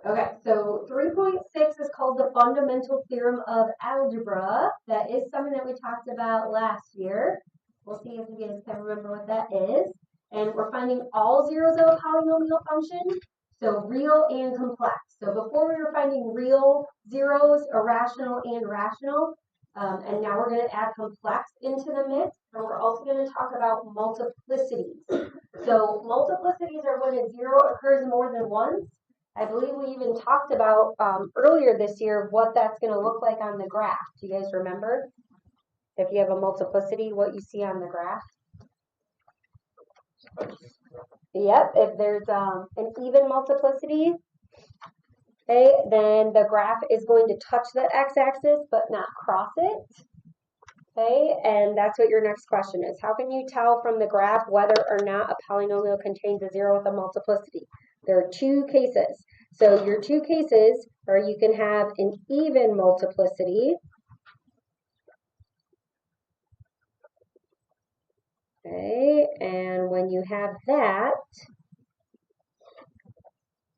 Okay, so 3.6 is called the fundamental theorem of algebra. That is something that we talked about last year. We'll see if you guys can remember what that is. And we're finding all zeros of a polynomial function, so real and complex. So before we were finding real zeros, irrational and rational, and now we're going to add complex into the mix, and we're also going to talk about multiplicities. So multiplicities are when a zero occurs more than once. I believe we even talked about earlier this year what that's going to look like on the graph. Do you guys remember? If you have a multiplicity, what you see on the graph? Yep, if there's an even multiplicity, okay, then the graph is going to touch the x-axis but not cross it. Okay, and that's what your next question is. How can you tell from the graph whether or not a polynomial contains a zero with a multiplicity? There are two cases. So your two cases are you can have an even multiplicity. Okay, and when you have that,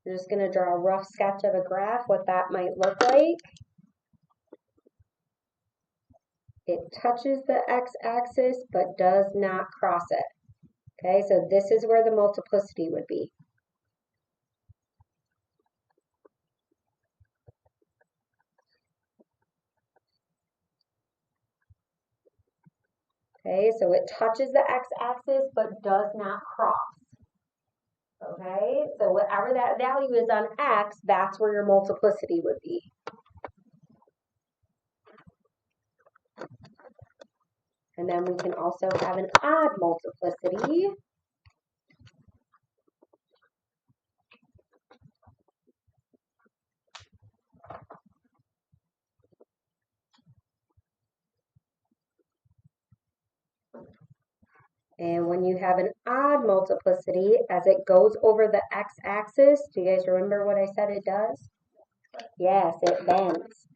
you're just going to draw a rough sketch of a graph, what that might look like. It touches the x-axis but does not cross it. Okay, so this is where the multiplicity would be. Okay, so it touches the x-axis but does not cross. Okay, so whatever that value is on x, that's where your multiplicity would be. And then we can also have an odd multiplicity. And when you have an odd multiplicity, as it goes over the x-axis, do you guys remember what I said it does? Yes, it bends.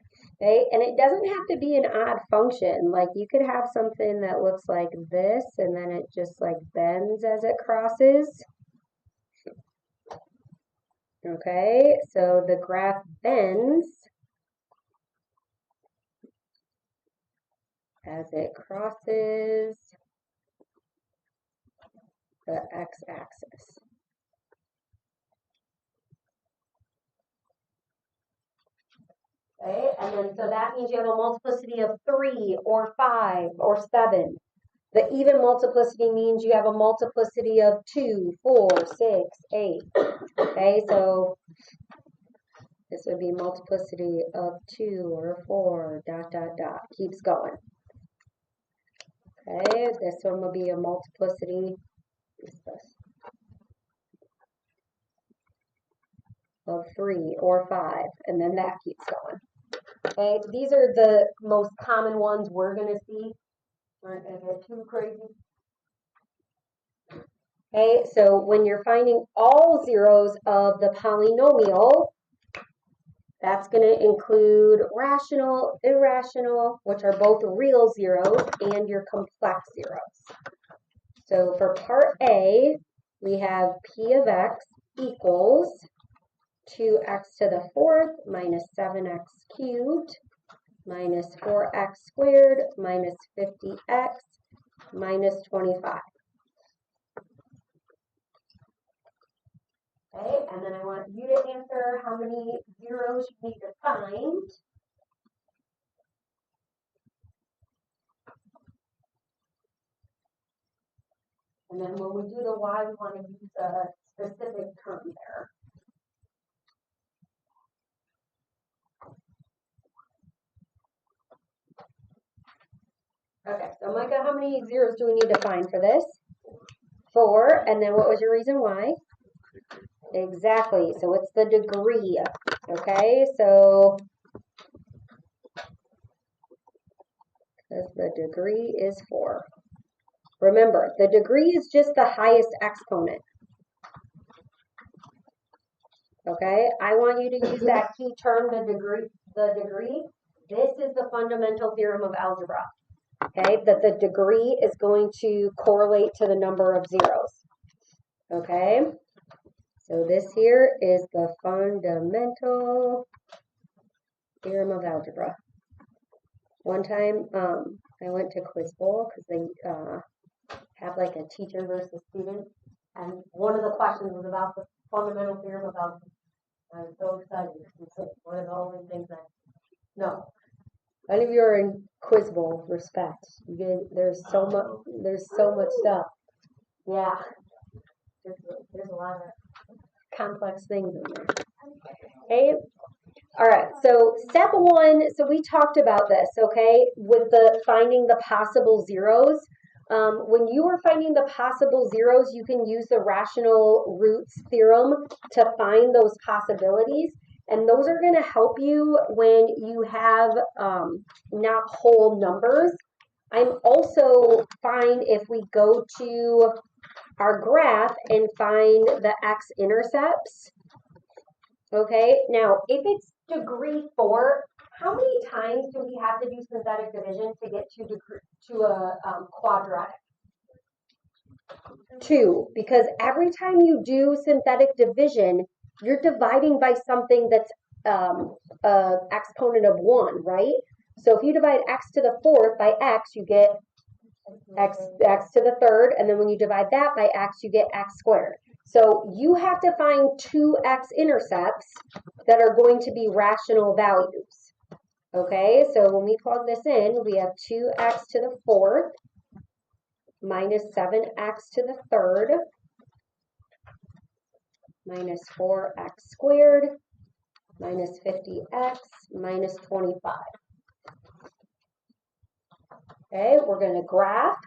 Okay, and it doesn't have to be an odd function. Like you could have something that looks like this, and then it just like bends as it crosses. Okay, so the graph bends as it crosses the x-axis. Okay, and then so that means you have a multiplicity of 3 or 5 or 7. The even multiplicity means you have a multiplicity of 2, 4, 6, 8. Okay, so this would be multiplicity of 2 or 4, dot, dot, dot, keeps going. Okay, this one will be a multiplicity of 3 or 5, and then that keeps going. Okay, these are the most common ones we're going to see. We're not going to get too crazy. Okay, so when you're finding all zeros of the polynomial, that's going to include rational, irrational, which are both real zeros, and your complex zeros. So for part A, we have P of x equals 2x to the 4th minus 7x cubed minus 4x squared minus 50x minus 25. Okay, and then I want you to answer how many zeros you need to find. And then when we do the y, we want to use a specific term there. Okay, so Micah, how many zeros do we need to find for this? 4, and then what was your reason why? Exactly, so it's the degree, okay? So, because the degree is 4. Remember, the degree is just the highest exponent. Okay, I want you to use that key term, the degree. This is the fundamental theorem of algebra. Okay, that the degree is going to correlate to the number of zeros. Okay, So this here is the fundamental theorem of algebra. One time I went to Quiz Bowl because they have like a teacher versus student, and one of the questions was about the fundamental theorem of algebra. I was so excited. It's one of the only things I know. Any of you are in Quiz Bowl, respect. There's so much stuff. Yeah. There's a lot of complex things in there. Okay. All right. So step one. So we talked about this. Okay, with the finding the possible zeros. When you are finding the possible zeros, you can use the rational roots theorem to find those possibilities. And those are going to help you when you have not whole numbers. I'm also fine if we go to our graph and find the x-intercepts. Okay, now if it's degree 4, how many times do we have to do synthetic division to get to a quadratic? 2, because every time you do synthetic division, you're dividing by something that's exponent of 1, right? So if you divide x to the 4th by x, you get x to the 3rd, and then when you divide that by x, you get x squared. So you have to find 2 x-intercepts that are going to be rational values. Okay, so when we plug this in, we have 2x to the 4th minus 7x to the 3rd minus 4x squared minus 50x minus 25. Okay, we're going to graph.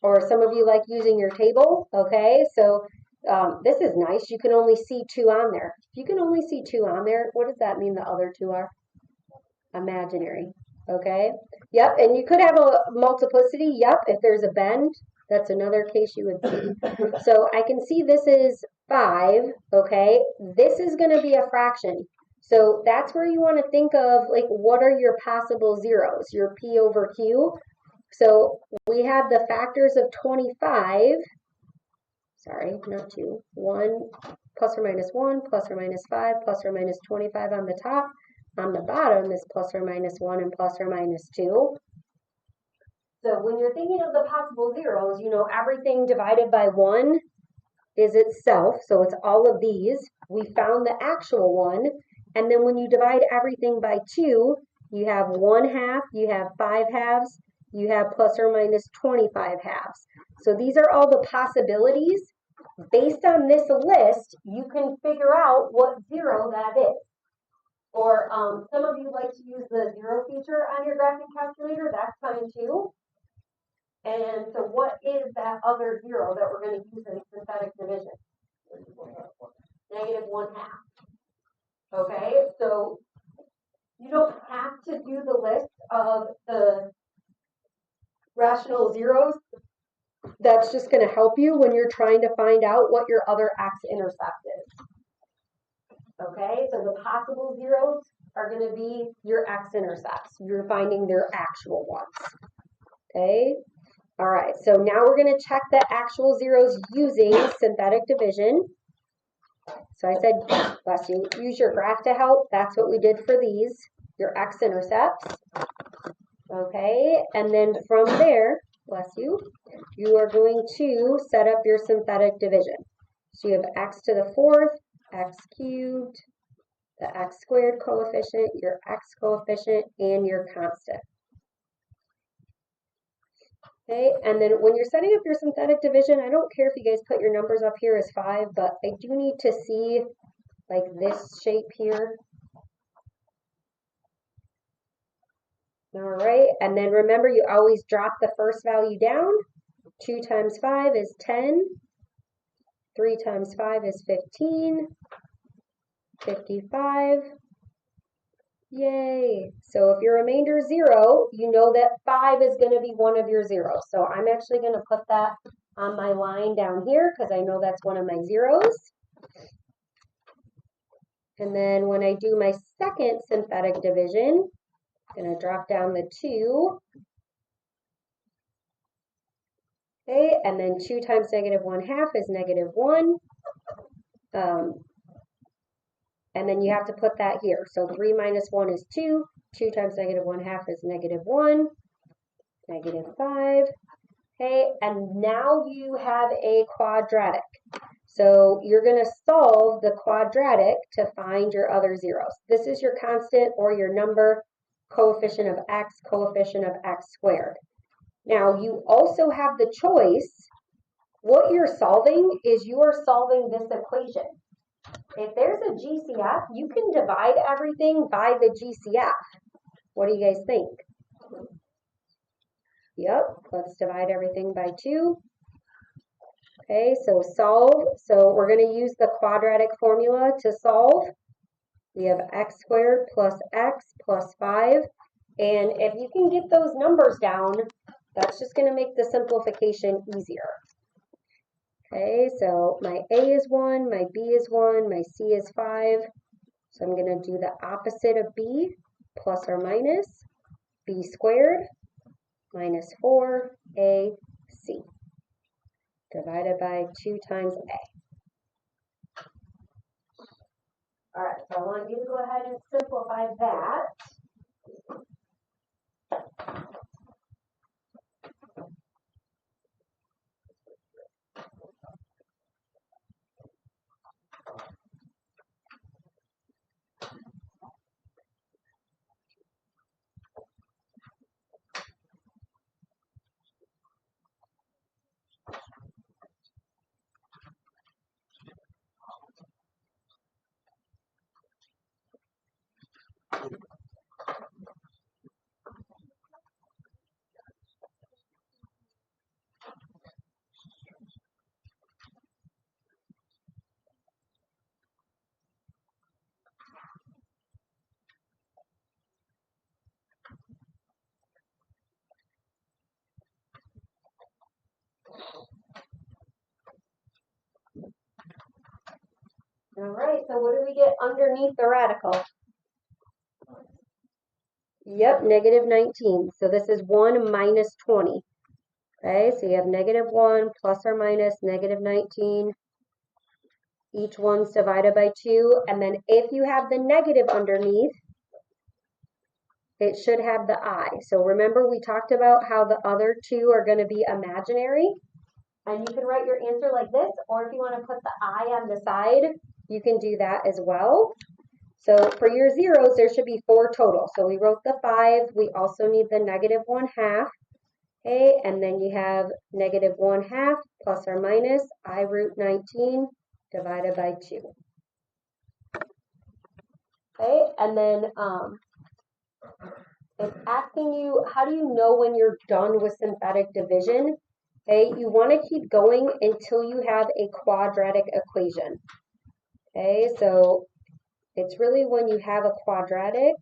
Or some of you like using your table. Okay, so this is nice. You can only see 2 on there. If you can only see 2 on there, what does that mean the other 2 are? Imaginary. Okay, yep, and you could have a multiplicity. Yep, if there's a bend, that's another case you would see. So I can see this is 5. Okay, this is going to be a fraction. So that's where you want to think of, like, what are your possible zeros? Your P over Q. So we have the factors of 25, sorry, not 2, 1 plus or minus 1, plus or minus 5, plus or minus 25 on the top. On the bottom is plus or minus 1 and plus or minus 2. So when you're thinking of the possible zeros, you know everything divided by 1 is itself, so it's all of these. We found the actual one, and then when you divide everything by 2, you have 1/2, you have 5/2, you have plus or minus 25/2. So these are all the possibilities. Based on this list, you can figure out what zero that is. Or some of you like to use the zero feature on your graphing calculator. That's fine too. And so what is that other zero that we're going to use in synthetic division? Negative 1/2. Okay, so you don't have to do the list of the rational zeros. That's just going to help you when you're trying to find out what your other x-intercept is. Okay, so the possible zeros are going to be your x-intercepts. You're finding their actual ones. Okay, all right, so now we're going to check the actual zeros using synthetic division. So I said, bless you, use your graph to help. That's what we did for these, your x-intercepts. Okay, and then from there, bless you, you are going to set up your synthetic division. So you have x to the 4th, x cubed, the x squared coefficient, your x coefficient, and your constant. Okay, and then when you're setting up your synthetic division, I don't care if you guys put your numbers up here as 5, but I do need to see like this shape here. All right, and then remember you always drop the first value down. 2 times 5 is 10. 3 times 5 is 15. 55. Yay. So if your remainder is 0, you know that 5 is going to be one of your zeros. So I'm actually going to put that on my line down here because I know that's one of my zeros. And then when I do my second synthetic division, I'm going to drop down the 2. Okay, and then 2 times negative 1/2 is negative 1. And then you have to put that here. So 3 minus 1 is 2. 2 times negative 1/2 is negative 1. Negative 5. Okay, and now you have a quadratic. So you're going to solve the quadratic to find your other zeros. This is your constant or your number, coefficient of x squared. Now you also have the choice. What you're solving is you are solving this equation. If there's a GCF, you can divide everything by the GCF. What do you guys think? Yep, let's divide everything by 2. Okay, so solve. So we're going to use the quadratic formula to solve. We have x squared plus x plus 5. And if you can get those numbers down, that's just going to make the simplification easier. Okay, so my A is 1, my B is 1, my C is 5. So I'm going to do the opposite of B, plus or minus B squared minus 4AC divided by 2 times A. All right, so I want you to go ahead and simplify that. All right, so what do we get underneath the radical? Yep, negative 19. So this is 1 minus 20. Okay, so you have negative 1 plus or minus negative 19. Each one's divided by 2. And then if you have the negative underneath, it should have the I. So remember we talked about how the other two are going to be imaginary. And you can write your answer like this, or if you want to put the I on the side, you can do that as well. So for your zeros, there should be 4 total. So we wrote the 5. We also need the negative 1/2. Okay, and then you have negative 1/2 plus or minus I root 19 divided by 2. Okay, and then it's asking you, how do you know when you're done with synthetic division? Okay, you want to keep going until you have a quadratic equation. Okay, so it's really when you have a quadratic.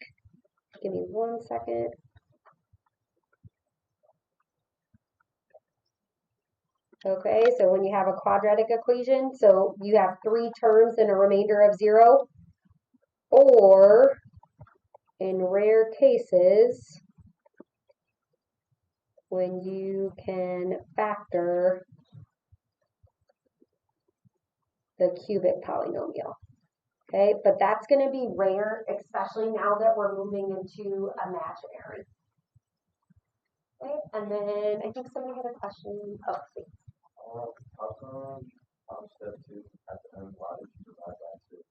Give me 1 second. Okay, so when you have a quadratic equation, so you have 3 terms and a remainder of 0, or in rare cases, when you can factor the cubic polynomial. Okay, but that's going to be rare, especially now that we're moving into imaginary. Okay, and then I think somebody had a question. Oh, please. How come step 2 at the end, why did you divide by 2?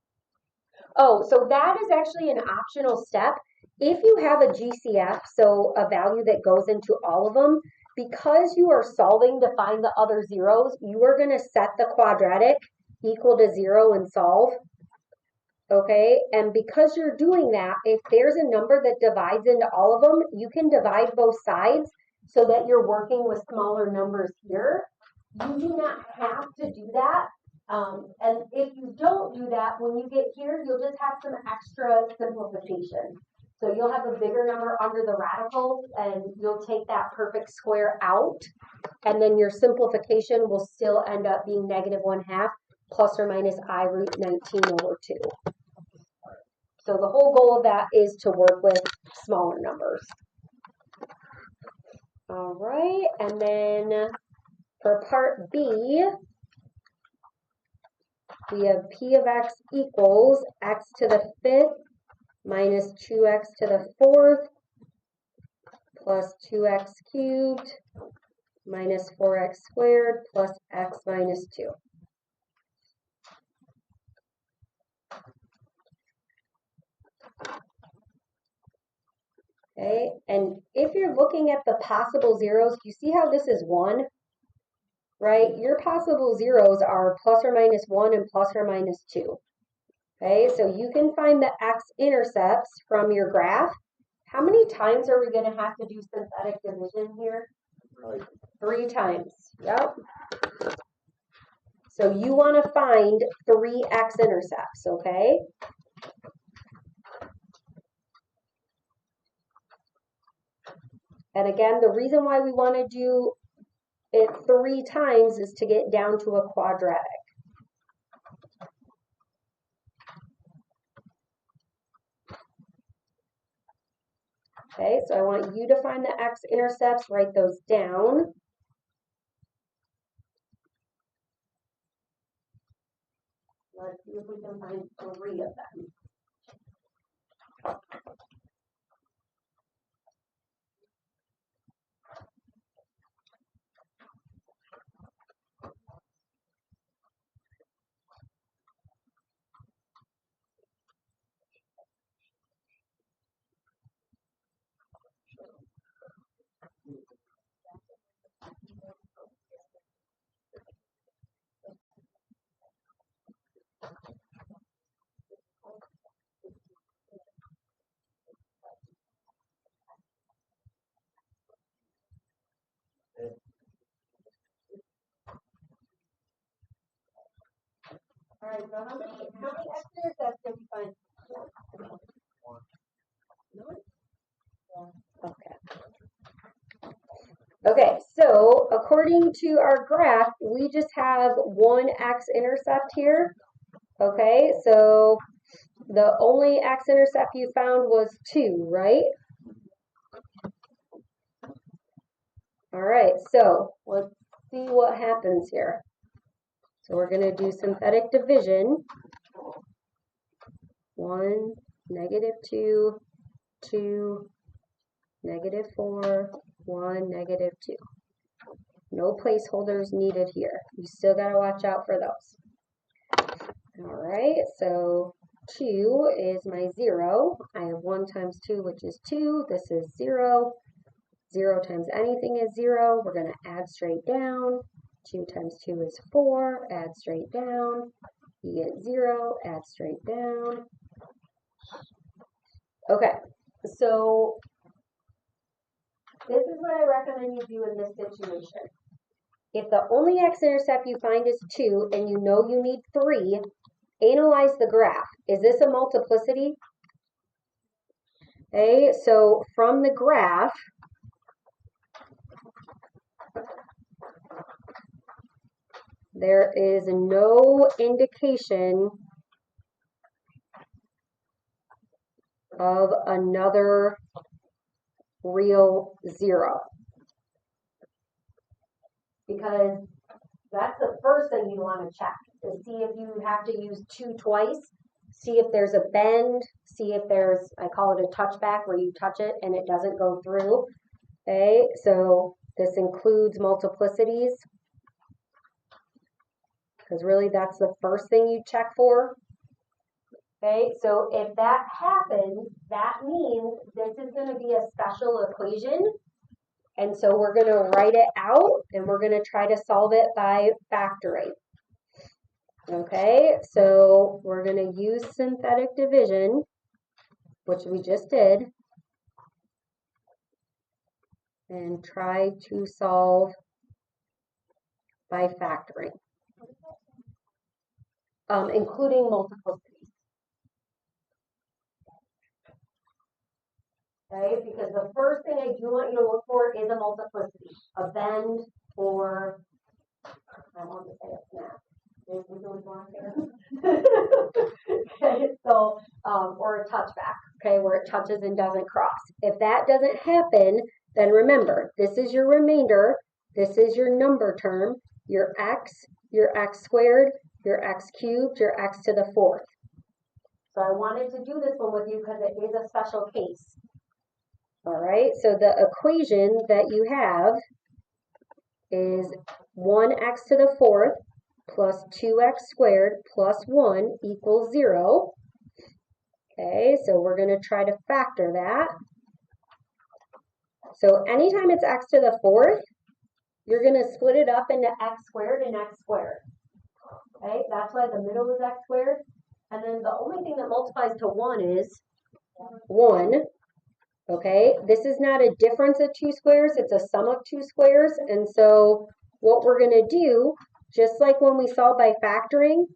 Oh, so that is actually an optional step. If you have a GCF, so a value that goes into all of them, because you are solving to find the other zeros, you are going to set the quadratic equal to 0 and solve. Okay, and because you're doing that, if there's a number that divides into all of them, you can divide both sides so that you're working with smaller numbers here. You do not have to do that. And if you don't do that, when you get here, you'll just have some extra simplification. So you'll have a bigger number under the radicals, and you'll take that perfect square out, and then your simplification will still end up being negative 1/2 plus or minus I root 19 over 2. So the whole goal of that is to work with smaller numbers. All right, and then for part B, we have p of x equals x to the 5th minus 2x to the 4th plus 2x cubed minus 4x squared plus x minus 2. Okay, and if you're looking at the possible zeros, you see how this is 1, right? Your possible zeros are plus or minus 1 and plus or minus 2. Okay, so you can find the x-intercepts from your graph. How many times are we going to have to do synthetic division here? 3 times. Yep. So you want to find 3 x-intercepts, okay? And again, the reason why we want to do it 3 times is to get down to a quadratic. Okay, so I want you to find the x-intercepts, write those down. Let's see if we can find 3 of them. All right, so how many x-intercepts did we find? Okay, so according to our graph, we just have 1 x-intercept here. Okay, so the only x-intercept you found was 2, right? All right, so let's see what happens here. So we're going to do synthetic division. 1, negative 2, 2, negative 4, 1, negative 2. No placeholders needed here. You still got to watch out for those. All right, so 2 is my 0. I have 1 times 2, which is 2. This is 0. 0 times anything is 0. We're going to add straight down. 2 times 2 is 4. Add straight down. You get 0. Add straight down. Okay, so this is what I recommend you do in this situation. If the only x-intercept you find is 2 and you know you need 3, analyze the graph. Is this a multiplicity? Okay, so from the graph, there is no indication of another real 0. Because that's the first thing you want to check, to see if you have to use 2 twice, see if there's a bend, see if there's, I call it a touchback, where you touch it and it doesn't go through. Okay, so this includes multiplicities, because really that's the first thing you check for. Okay, so if that happens, that means this is going to be a special equation. And so we're going to write it out and we're going to try to solve it by factoring. Okay, so we're going to use synthetic division, which we just did, and try to solve by factoring, including multiplicities. Okay, because the first thing I do want you to look for is a multiplicity, a bend, or I want to say a snap. Okay, so or a touchback, okay, where it touches and doesn't cross. If that doesn't happen, then remember, this is your remainder, this is your number term, your x squared, your x cubed, your x to the fourth. So I wanted to do this one with you because it is a special case. All right, so the equation that you have is 1x to the fourth plus 2x squared plus 1 equals 0. Okay, so we're going to try to factor that. So anytime it's x to the fourth, you're going to split it up into x squared and x squared. Okay, that's why the middle is x squared. And then the only thing that multiplies to 1 is 1. Okay, this is not a difference of two squares, it's a sum of two squares. And so what we're going to do, just like when we solve by factoring,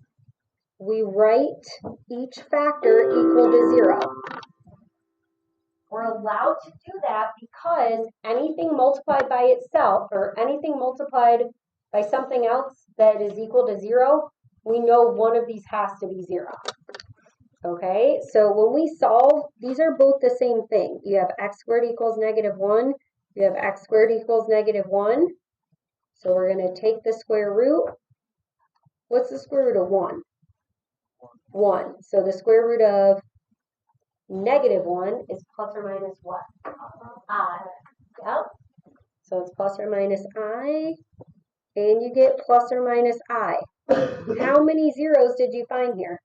we write each factor equal to 0. We're allowed to do that because anything multiplied by itself or anything multiplied by something else that is equal to 0, we know one of these has to be 0. Okay, so when we solve, these are both the same thing. You have x squared equals -1. You have x squared equals -1. So we're going to take the square root. What's the square root of 1? 1. So the square root of -1 is plus or minus what? I. Yep. So it's plus or minus I. And you get plus or minus I. How many zeros did you find here?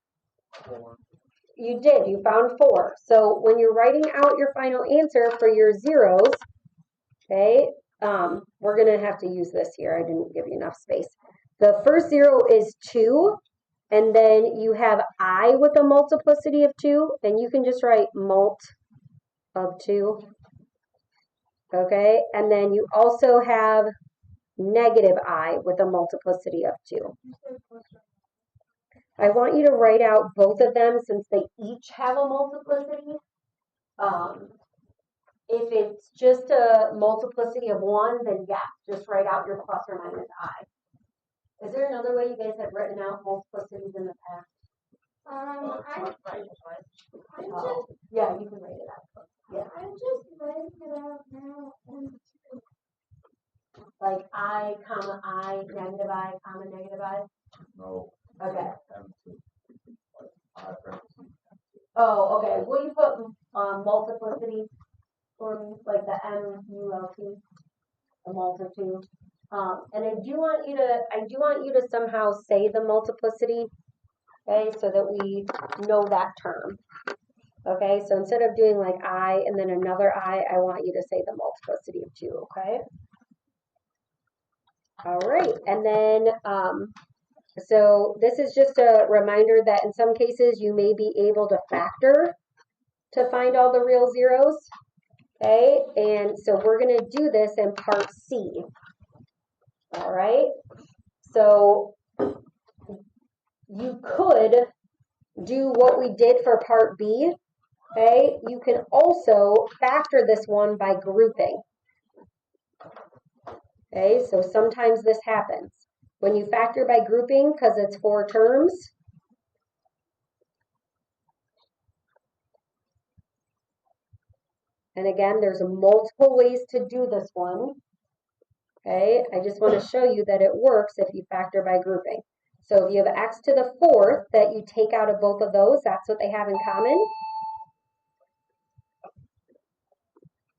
4. You did. You found 4. So when you're writing out your final answer for your zeros, okay, we're going to have to use this here. I didn't give you enough space. The first 0 is 2, and then you have I with a multiplicity of 2, and you can just write mult of 2. Okay, and then you also have -I with a multiplicity of 2. I want you to write out both of them since they each have a multiplicity. If it's just a multiplicity of 1, then yeah, just write out your plus or minus I. Is there another way you guys have written out multiplicities in the past? Yeah, you can write it out. Yeah. I'm just writing it out now. Like I, comma I, negative I, comma negative I. No. Okay. I Oh, okay. Will you put multiplicity for me, like the MULT, the multitude? And I do want you to somehow say the multiplicity, okay, so that we know that term. Okay, so instead of doing like I and then another I want you to say the multiplicity of 2, okay? All right, and then so this is just a reminder that in some cases you may be able to factor to find all the real zeros, okay? And so we're going to do this in part C, all right? So you could do what we did for part B, okay? You can also factor this one by grouping, okay? So sometimes this happens. When you factor by grouping, because it's 4 terms, and again, there's multiple ways to do this one, okay? I just want to show you that it works if you factor by grouping. So if you have x to the 4th that you take out of both of those, that's what they have in common.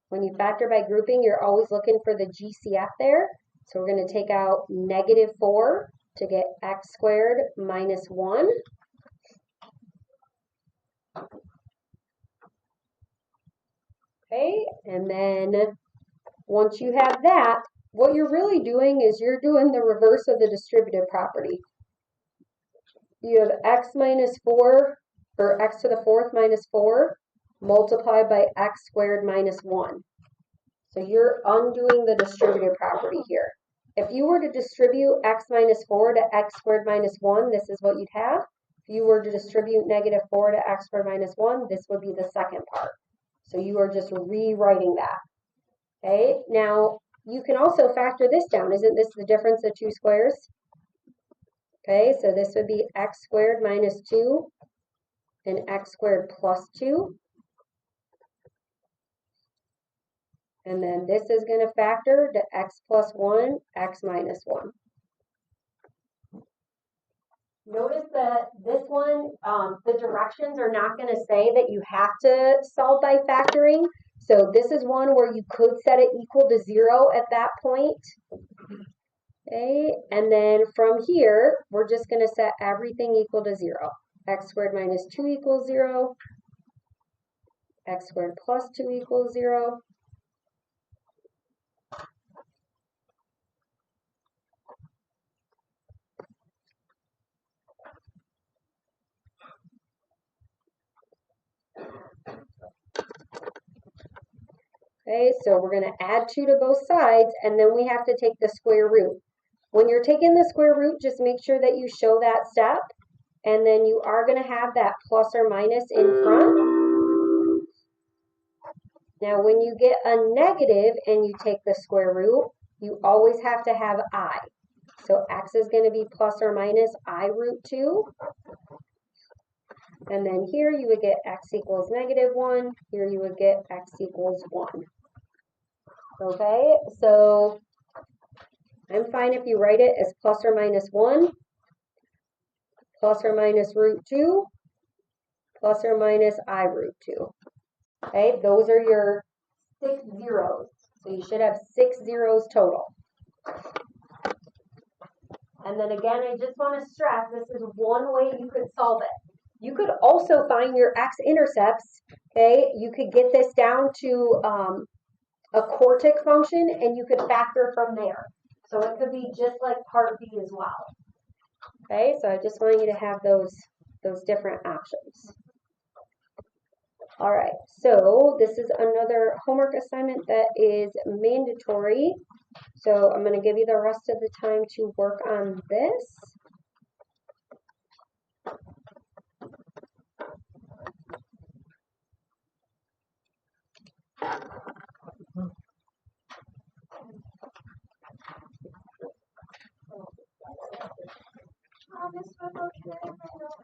When you factor by grouping, you're always looking for the GCF there. So we're going to take out -4 to get x squared minus 1. Okay, and then once you have that, what you're really doing is you're doing the reverse of the distributive property. You have x minus 4, or x to the 4th minus 4, multiplied by x squared minus 1. So you're undoing the distributive property here. If you were to distribute x minus 4 to x squared minus 1, this is what you'd have. If you were to distribute -4 to x squared minus 1, this would be the second part. So you are just rewriting that. Okay, now you can also factor this down. Isn't this the difference of 2 squares? Okay, so this would be x squared minus 2 and x squared plus 2. And then this is going to factor to x plus 1, x minus 1. Notice that this one, the directions are not going to say that you have to solve by factoring. So this is one where you could set it equal to 0 at that point. Okay, and then from here, we're just going to set everything equal to 0. X squared minus 2 equals 0. X squared plus 2 equals 0. Okay, so we're going to add 2 to both sides, and then we have to take the square root. When you're taking the square root, just make sure that you show that step, and then you are going to have that plus or minus in front. Now, when you get a negative and you take the square root, you always have to have I. So x is going to be plus or minus I root 2. And then here you would get x equals negative 1. Here you would get x equals 1. Okay, so I'm fine if you write it as plus or minus 1, plus or minus root 2, plus or minus I root 2. Okay, those are your 6 zeros. So you should have 6 zeros total. And then again, I just want to stress, this is one way you could solve it. You could also find your x-intercepts. Okay, you could get this down to a quartic function, and you could factor from there. So it could be just like part B as well. Okay, so I just want you to have those different options. All right, so this is another homework assignment that is mandatory. So I'm going to give you the rest of the time to work on this. Miss Whipple, can I have my